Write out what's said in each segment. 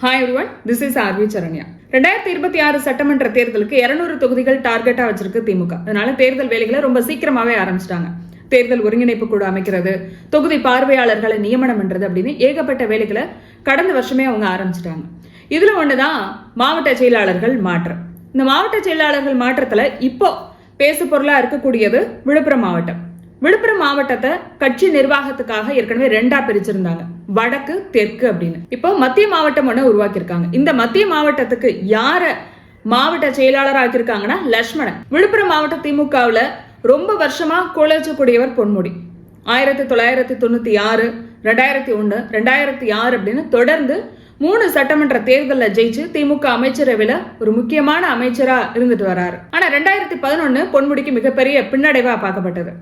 Hi everyone, this is RV Saranya. 2026 சட்டமன்ற தேர்தலுக்கு 200 தொகுதிகள் டார்கெட்டா வச்சிருக்கு திமுக. அதனால தேர்தல் வேலைகளை ரொம்ப சீக்கிரமாவே ஆரம்பிச்சிட்டாங்க. தேர்தல் ஒருங்கிணைப்பு குழு அமைக்கிறது, தொகுதி பார்வையாளர்களை நியமனம் பண்றது அப்படின்னு ஏகப்பட்ட வேலைகளை கடந்த வருஷமே அவங்க ஆரம்பிச்சிட்டாங்க. இதுல ஒண்ணுதான் மாவட்ட செயலாளர்கள் மாற்றம். இந்த மாவட்ட செயலாளர்கள் மாற்றத்துல இப்போ பேசு பொருளா இருக்கக்கூடியது விழுப்புரம் மாவட்டம். விழுப்புரம் மாவட்டத்தை கட்சி நிர்வாகத்துக்காக ஏற்கனவே 2ஆ பிரிச்சிருந்தாங்க, வடக்கு தெற்கு அப்படின்னு. இப்போ மத்திய மாவட்டம் ஒண்ணு உருவாக்கியிருக்காங்க. இந்த மத்திய மாவட்டத்துக்கு யார மாவட்ட செயலாளர் ஆக்கியிருக்காங்கன்னா லட்சுமணன். விழுப்புரம் மாவட்ட திமுகவுல ரொம்ப வருஷமா கோலச்சக்கூடியவர் பொன்முடி. 1996, 2001, 2006 அப்படின்னு தொடர்ந்து 3 சட்டமன்ற தேர்தலில் ஜெயிச்சு திமுக அமைச்சரவையில ஒரு முக்கியமான அமைச்சரா இருந்துட்டு வராரு. ஆனா 2011 பொன்முடிக்கு மிகப்பெரிய பின்னடைவா பார்க்கப்பட்டது.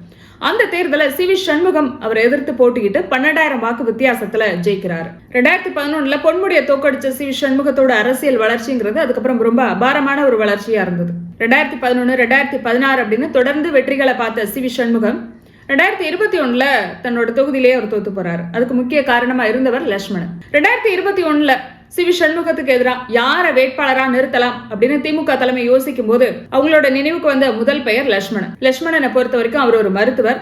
அந்த தேர்தலில் சி வி சண்முகம் அவரை எதிர்த்து போட்டிக்கிட்டு 12,000 வாக்கு வித்தியாசத்துல ஜெயிக்கிறாரு. 2011 பொன்முடியை தோக்கடிச்ச சி வி சண்முகத்தோட அரசியல் வளர்ச்சிங்கிறது அதுக்கப்புறம் ரொம்ப அபாரமான ஒரு வளர்ச்சியா இருந்தது. 2011, 2016 அப்படின்னு தொடர்ந்து வெற்றிகளை பார்த்த சி வி சண்முகம் 2021 தன்னோட தொகுதியிலேயே அவர் தோத்து போறாரு. அதுக்கு முக்கிய காரணமா இருந்தவர் லட்சுமணன். 2021 சி வி சண்முகத்துக்கு எதிராக யார வேட்பாளரா நிறுத்தலாம் அப்படின்னு திமுக தலைமை யோசிக்கும் போது அவங்களோட நினைவுக்கு வந்த முதல் பெயர் லட்சுமணன். லட்சுமணனை பொறுத்த வரைக்கும் அவர் ஒரு மருத்துவர்.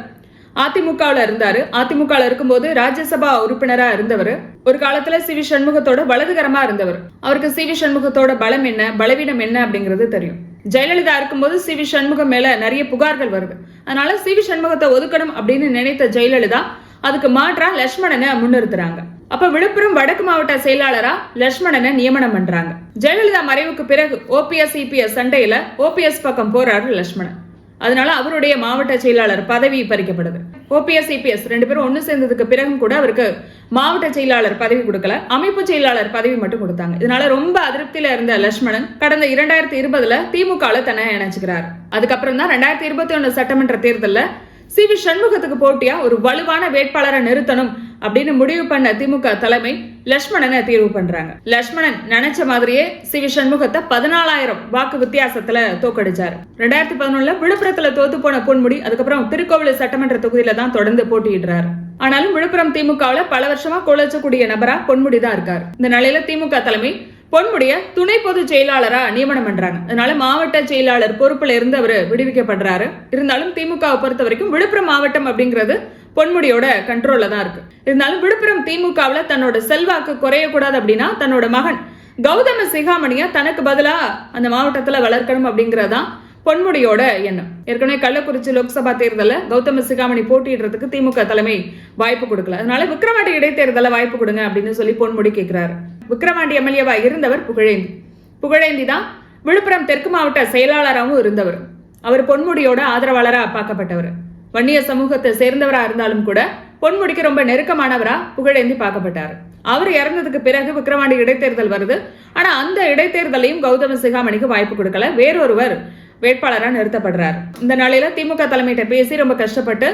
அதிமுகவில் இருந்தாரு. அதிமுகவில் இருக்கும்போது ராஜ்யசபா உறுப்பினரா இருந்தவர். ஒரு காலத்துல சி வி சண்முகத்தோட வலதுகரமா இருந்தவர். அவருக்கு சி வி சண்முகத்தோட பலம் என்ன, பலவீனம் என்ன அப்படிங்கிறது தெரியும். ஜெயலலிதா இருக்கும்போது சி வி சண்முகம் மேல நிறைய புகார்கள் வருது. அதனால சி வி சண்முகத்தை ஒதுக்கணும் அப்படின்னு நினைத்த ஜெயலலிதா அதுக்கு மாற்றா லட்சுமணனை முன்னிறுத்துறாங்க. அப்ப விழுப்புரம் வடக்கு மாவட்ட செயலாளரா லட்சுமணனை நியமனம் பண்றாங்க. ஜெயலலிதா மறைவுக்கு பிறகு ஓபிஎஸ் இபிஎஸ் சண்டையில ஓபிஎஸ் பக்கம் போறாரு லட்சுமணன். அதனால அவருடைய மாவட்ட செயலாளர் பதவி பறிக்கப்படுது. ஓபிஎஸ் இபிஎஸ் 2 பேரும் ஒன்னு சேர்ந்ததுக்கு பிறகும் கூட அவருக்கு மாவட்ட செயலாளர் பதவி கொடுக்கல, அமைப்பு செயலாளர் பதவி மட்டும் கொடுத்தாங்க. இதனால ரொம்ப அதிருப்தியில இருந்த லட்சுமணன் கடந்த 2020 திமுகல தன்னை இணைச்சுக்கிறார். அதுக்கப்புறம் தான் 2021 சட்டமன்ற தேர்தலில் சி வி சண்முகத்துக்கு போட்டியா ஒரு வலுவான வேட்பாளரை நிறுத்தணும் அப்படின்னு முடிவு பண்ண திமுக தலைமை லட்சுமணனை தீர்வு பண்றாங்க. லட்சுமணன் நினைச்ச மாதிரியே சி வி சண்முகத்தை 14,000 வாக்கு வித்தியாசத்துல தோக்கடிச்சாரு. 2011 விழுப்புரத்துல தோத்து போன பொன்முடி அதுக்கப்புறம் திருக்கோவிலூர் சட்டமன்ற தொகுதியில தான் தொடர்ந்து போட்டியிடுறாரு. ஆனாலும் விழுப்புரம் திமுகவுல பல வருஷமா கோலச்சக்கூடிய நபரா பொன்முடி தான் இருக்காரு. இந்த நிலையில திமுக தலைமை பொன்முடிய துணை பொதுச் செயலாளரா நியமனம் பண்றாங்க. அதனால மாவட்ட செயலாளர் பொறுப்புல இருந்து அவர் விடுவிக்கப்படுறாரு. இருந்தாலும் திமுகவை பொறுத்த வரைக்கும் விழுப்புரம் மாவட்டம் அப்படிங்கிறது பொன்முடியோட கண்ட்ரோல்ல தான் இருக்கு. இருந்தாலும் விழுப்புரம் திமுகவுல தன்னோட செல்வாக்கு குறையக்கூடாது அப்படின்னா தன்னோட மகன் கௌதம சிகாமணிய தனக்கு பதிலா அந்த மாவட்டத்துல வளர்க்கணும் அப்படிங்கறதான் பொன்முடியோட எண்ணம். ஏற்கனவே கள்ளக்குறிச்சி லோக்சபா தேர்தலில் கௌதம சிகாமணி போட்டியிடுறதுக்கு திமுக தலைமை வாய்ப்பு கொடுக்கல. அதனால விக்கிரவாண்டி இடைத்தேர்தல வாய்ப்பு கொடுங்க அப்படின்னு சொல்லி பொன்முடி கேட்கிறாரு. விக்கிரவாண்டி எம்எல்ஏவா இருந்தவர் புகழேந்தி தான் விழுப்புரம் தெற்கு மாவட்ட செயலாளராகவும் இருந்தவர். அவர் பொன்முடியோட ஆதரவாளரா பார்க்கப்பட்டவர். வன்னிய சமூகத்தை சேர்ந்தவரா இருந்தாலும் கூட பொன்முடிக்கு ரொம்ப நெருக்கமானவரா புகழேந்தி பார்க்கப்பட்டார். அவர் இறந்ததுக்கு பிறகு விக்கிரவாண்டி இடைத்தேர்தல் வருது. ஆனா அந்த இடைத்தேர்தலையும் கௌதம சிகாமணிக்கு வாய்ப்பு கொடுக்கல, வேறொருவர் வேட்பாளரா நிறுத்தப்படுறாரு. இந்த நாளையில திமுக தலைமையிட்ட பேசி ரொம்ப கஷ்டப்பட்டு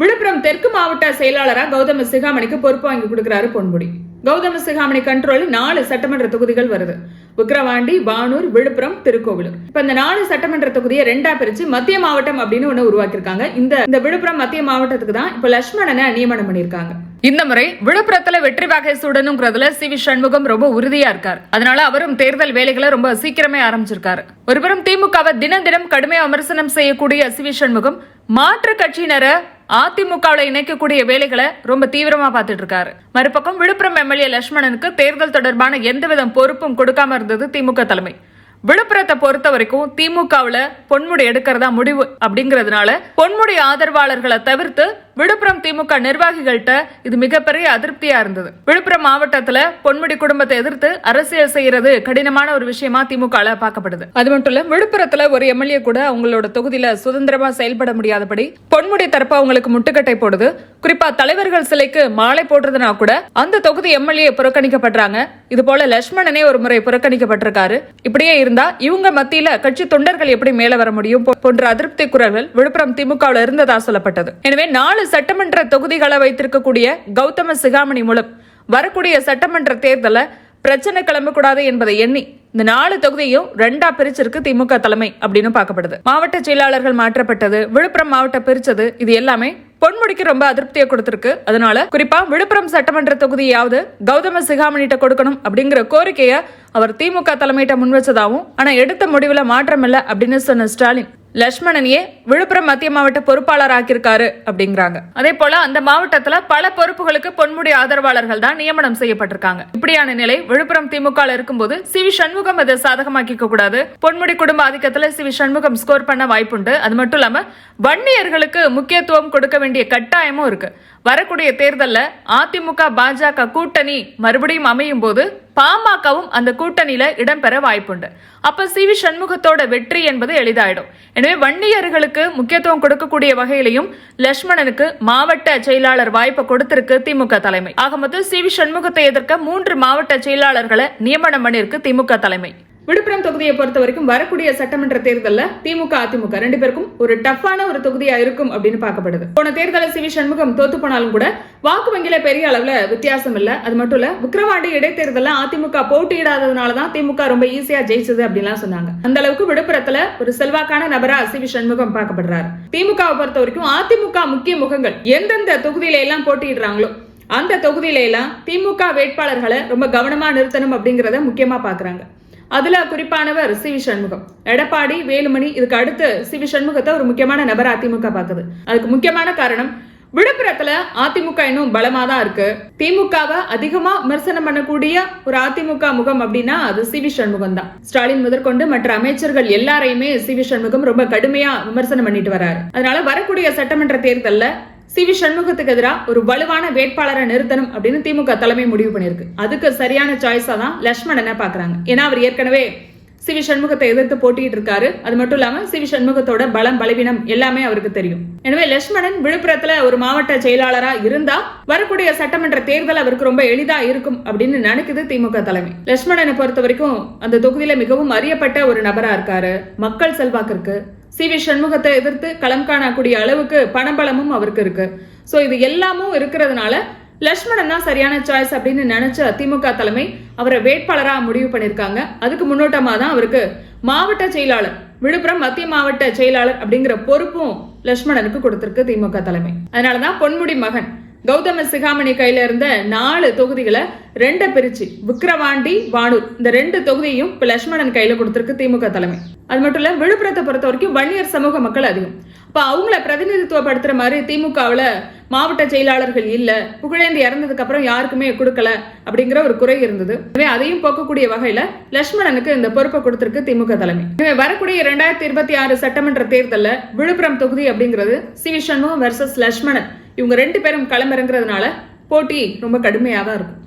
விழுப்புரம் தெற்கு மாவட்ட செயலாளரா கௌதம சிகாமணிக்கு பொறுப்பு வாங்கி கொடுக்கிறாரு பொன்முடி. கௌதம சிகாமணி கண்ட்ரோல் 4 சட்டமன்ற தொகுதிகள் வருது. விக்கிரவாண்டி, வானூர், விழுப்புரம், திருக்கோவிலூர். இப்ப இந்த 4 சட்டமன்ற தொகுதியை 2ஆ பிரிச்சு மத்திய மாவட்டம் அப்படின்னு ஒண்ணு உருவாக்கியிருக்காங்க. இந்த விழுப்புரம் மத்திய மாவட்டத்துக்கு தான் இப்ப லட்சுமணனை நியமனம் பண்ணிருக்காங்க. இந்த முறை விழுப்புரத்துல வெற்றி வாகை சூடணுங்கிறதுல சி வி சண்முகம் ரொம்ப உறுதியா இருக்கார். அதனால அவரும் தேர்தல் வேலைகளை ரொம்ப சீக்கிரமே ஆரம்பிச்சிருக்காரு. ஒருபுறம் திமுகவை தினம் கடுமையா விமர்சனம் செய்யக்கூடிய சி வி சண்முகம் மாற்று கட்சியினரை அதிமுகவுல இணைக்கக்கூடிய வேலைகளை ரொம்ப தீவிரமா பார்த்துட்டு இருக்காரு. மறுபக்கம் விழுப்புரம் எம்எல்ஏ லட்சுமணனுக்கு தேர்தல் தொடர்பான எந்தவித பொறுப்பும் கொடுக்காம இருந்தது திமுக தலைமை. விழுப்புரத்தை பொறுத்த வரைக்கும் திமுகவுல பொன்முடி எடுக்கிறதா முடிவு அப்படிங்கறதுனால பொன்முடி ஆதரவாளர்களை தவிர்த்து விழுப்புரம் திமுக நிர்வாகிகள்கிட்ட இது மிகப்பெரிய அதிருப்தியா இருந்தது. விழுப்புரம் மாவட்டத்துல பொன்முடி குடும்பத்தை எதிர்த்து அரசியல் செய்யறது கடினமான ஒரு விஷயமா திமுக பார்க்கப்படுது. அது மட்டும் இல்ல, விழுப்புரத்துல ஒரு எம்எல்ஏ கூட அவங்களோட தொகுதியில சுதந்திரமா செயல்பட முடியாதபடி பொன்முடி தரப்பு அவங்களுக்கு முட்டுக்கட்டை போடுது. குறிப்பா தலைவர்கள் சிலைக்கு மாலை போடுறதுனா கூட அந்த தொகுதி எம்எல்ஏ புறக்கணிக்கப்படுறாங்க. இது போல லட்சுமணனே ஒரு முறை புறக்கணிக்கப்பட்டிருக்காரு. இப்படியே இருந்தா இவங்க மத்தியில கட்சி தொண்டர்கள் எப்படி மேல வர முடியும் போன்ற அதிருப்தி குரல்கள் விழுப்புரம் திமுகவில் இருந்ததா சொல்லப்பட்டது. எனவே 4 சட்டமன்ற தொகுதிகளை வைத்திருக்கக்கூடிய கௌதம சிகாமணி மூலம் வரக்கூடிய சட்டமன்ற தேர்தல பிரச்சனை கிளம்பக்கூடாது என்பதை எண்ணி இந்த 4 தொகுதியும் 2ஆ பிரிச்சிருக்கு திமுக தலைமை அப்படின்னு பார்க்கப்படுது. மாவட்ட செயலாளர்கள் மாற்றப்பட்டது, விழுப்புரம் மாவட்டம் பிரிச்சது, இது எல்லாமே பொன்முடிக்கு ரொம்ப அதிருப்தியை கொடுத்திருக்கு. அதனால குறிப்பா விழுப்புரம் சட்டமன்ற தொகுதியாவது கௌதம சிகாமணிட்ட கொடுக்கணும் அப்படிங்கிற கோரிக்கையை அவர் திமுக தலைமையிட்ட முன் வச்சதாகவும், ஆனா எடுத்த முடிவுல மாற்றம் இல்ல அப்படின்னு சொன்ன ஸ்டாலின் லட்சுமணனையே விழுப்புரம் மத்திய மாவட்ட பொறுப்பாளர் ஆக்கியிருக்காரு அப்படிங்கிறாங்க. அதே போல அந்த மாவட்டத்துல பல பொறுப்புகளுக்கு பொன்முடி ஆதரவாளர்கள் தான் நியமனம் செய்யப்பட்டிருக்காங்க. இப்படியான நிலை விழுப்புரம் திமுக இருக்கும்போது சி.வி. சண்முகம் அதை சாதகமாக்கிக்க கூடாது. பொன்முடி குடும்ப ஆதிக்கத்துல சி.வி. சண்முகம் ஸ்கோர் பண்ண வாய்ப்புண்டு. அது மட்டும் இல்லாம வன்னியர்களுக்கு முக்கியத்துவம் கொடுக்க வேண்டிய கட்டாயமும் இருக்கு. வரக்கூடிய தேர்தல்ல அதிமுக பாஜக கூட்டணி மறுபடியும் அமையும் போது பாமகவும் அந்த கூட்டணியில இடம்பெற வாய்ப்புண்டு. அப்ப சி.வி. சண்முகத்தோட வெற்றி என்பது எளிதாயிடும். எனவே வன்னியர்களுக்கு முக்கியத்துவம் கொடுக்கக்கூடிய வகையிலையும் லட்சுமணனுக்கு மாவட்ட செயலாளர் வாய்ப்பை கொடுத்திருக்கு திமுக தலைமை. ஆக மொத்தம் சி.வி. சண்முகத்தை எதிர்க்க 3 மாவட்ட செயலாளர்களை நியமனம் பண்ணிருக்கு திமுக தலைமை. விழுப்புரம் தொகுதியை பொறுத்த வரைக்கும் வரக்கூடிய சட்டமன்ற தேர்தலில் திமுக அதிமுக 2 பேருக்கும் ஒரு டஃப்பான ஒரு தொகுதியா இருக்கும் அப்படின்னு பார்க்கப்படுது. போன தேர்தலில் சி.வி. சண்முகம் தோத்து போனாலும் கூட வாக்கு வங்கியில பெரிய அளவுல வித்தியாசம் இல்ல. அது மட்டும் இல்ல, விக்கிரவாண்டி இடைத்தேர்தலில் அதிமுக போட்டியிடாததுனாலதான் திமுக ரொம்ப ஈஸியா ஜெயிச்சது அப்படின்லாம் சொன்னாங்க. அந்த அளவுக்கு விழுப்புரத்துல ஒரு செல்வாக்கான நபரா சி.வி. சண்முகம் பார்க்கப்படுறாரு. திமுகவை பொறுத்த வரைக்கும் அதிமுக முக்கிய முகங்கள் எந்தெந்த தொகுதியில எல்லாம் போட்டியிடுறாங்களோ அந்த தொகுதியில எல்லாம் திமுக வேட்பாளர்களை ரொம்ப கவனமா நிறுத்தணும் அப்படிங்கறத முக்கியமா பாக்குறாங்க. அதுல குறிப்பானவர் சி.வி. சண்முகம். எடப்பாடி, வேலுமணி இதுக்கு அடுத்து சி.வி. சண்முகத்தை ஒரு முக்கியமான நபர் அதிமுக பார்க்குது. அதுக்கு முக்கியமான காரணம் விழுப்புரத்துல அதிமுக இன்னும் பலமா தான் இருக்கு. திமுகவை அதிகமா விமர்சனம் பண்ணக்கூடிய ஒரு அதிமுக முகம் அப்படின்னா அது சி.வி. சண்முகம் தான். ஸ்டாலின் முதற்கொண்டு மற்ற அமைச்சர்கள் எல்லாரையுமே சி.வி. சண்முகம் ரொம்ப கடுமையா விமர்சனம் பண்ணிட்டு வராரு. அதனால வரக்கூடிய சட்டமன்ற தேர்தல்ல சி.வி. சண்முகத்துக்கு எதிராக ஒரு வலுவான வேட்பாளரை நிறுத்தணும் அப்படின்னு திமுக தலைமை முடிவு பண்ணிருக்கு. அதுக்கு சரியான சாய்ஸா தான் லட்சுமணனை பாக்குறாங்க. ஏன்னா அவர் ஏற்கனவே சி.வி. சண்முகத்தை எதிர்த்து போட்டிட்டு இருக்காரு. அது மட்டும் இல்லாம சி.வி. சண்முகத்தோட பலம் பலவீனம் எல்லாமே அவருக்கு தெரியும். எனவே லட்சுமணன் விழுப்புரத்துல ஒரு மாவட்ட செயலாளரா இருந்தா வரக்கூடிய சட்டமன்ற தேர்தல் அவருக்கு ரொம்ப எளிதா இருக்கும் அப்படின்னு நினைக்குது திமுக தலைமை. லட்சுமணனை பொறுத்த வரைக்கும் அந்த தொகுதியில மிகவும் அறியப்பட்ட ஒரு நபரா இருக்காரு. மக்கள் செல்வாக்கு இருக்கு. சி.வி. சண்முகத்தை எதிர்த்து களம் காணக்கூடிய அளவுக்கு பணபலமும் அவருக்கு இருக்கு. சோ இது எல்லாமும் இருக்கிறதுனால லட்சுமணன் தான் சரியான சாய்ஸ் அப்படின்னு நினைச்ச திமுக தலைமை அவரை வேட்பாளரா முடிவு பண்ணிருக்காங்க. அதுக்கு முன்னோட்டமா தான் அவருக்கு மாவட்ட செயலாளர், விழுப்புரம் மத்திய மாவட்ட செயலாளர் அப்படிங்கிற பொறுப்பும் லட்சுமணனுக்கு கொடுத்திருக்கு திமுக தலைமை. அதனாலதான் பொன்முடி மகன் கௌதம சிகாமணி கையில இருந்த 4 தொகுதிகளை 2 பிரிச்சு விக்கிரவாண்டி, வானூர் இந்த 2 தொகுதியையும் இப்ப லட்சுமணன் கையில கொடுத்திருக்கு திமுக தலைமை. அது மட்டும் இல்ல, விழுப்புரத்தை பொறுத்த வரைக்கும் வன்னியர் சமூக மக்கள் அதிகம். அப்ப அவங்கள பிரதிநிதித்துவப்படுத்துற மாதிரி திமுகவுல மாவட்ட செயலாளர்கள் இல்ல, புகழேந்தி இறந்ததுக்கு அப்புறம் யாருக்குமே கொடுக்கல அப்படிங்கிற ஒரு குறை இருந்தது. எனவே அதையும் போக்கக்கூடிய வகையில லட்சுமணனுக்கு இந்த பொறுப்பை கொடுத்திருக்கு திமுக தலைமை. வரக்கூடிய 2026 சட்டமன்ற தேர்தல்ல விழுப்புரம் தொகுதி அப்படிங்கிறது சி.வி. சண்முகம் வெர்சஸ் லட்சுமணன், இவங்க 2 பேரும் களமிறங்குறதுனால போட்டி ரொம்ப கடுமையாக தான் இருக்கும்.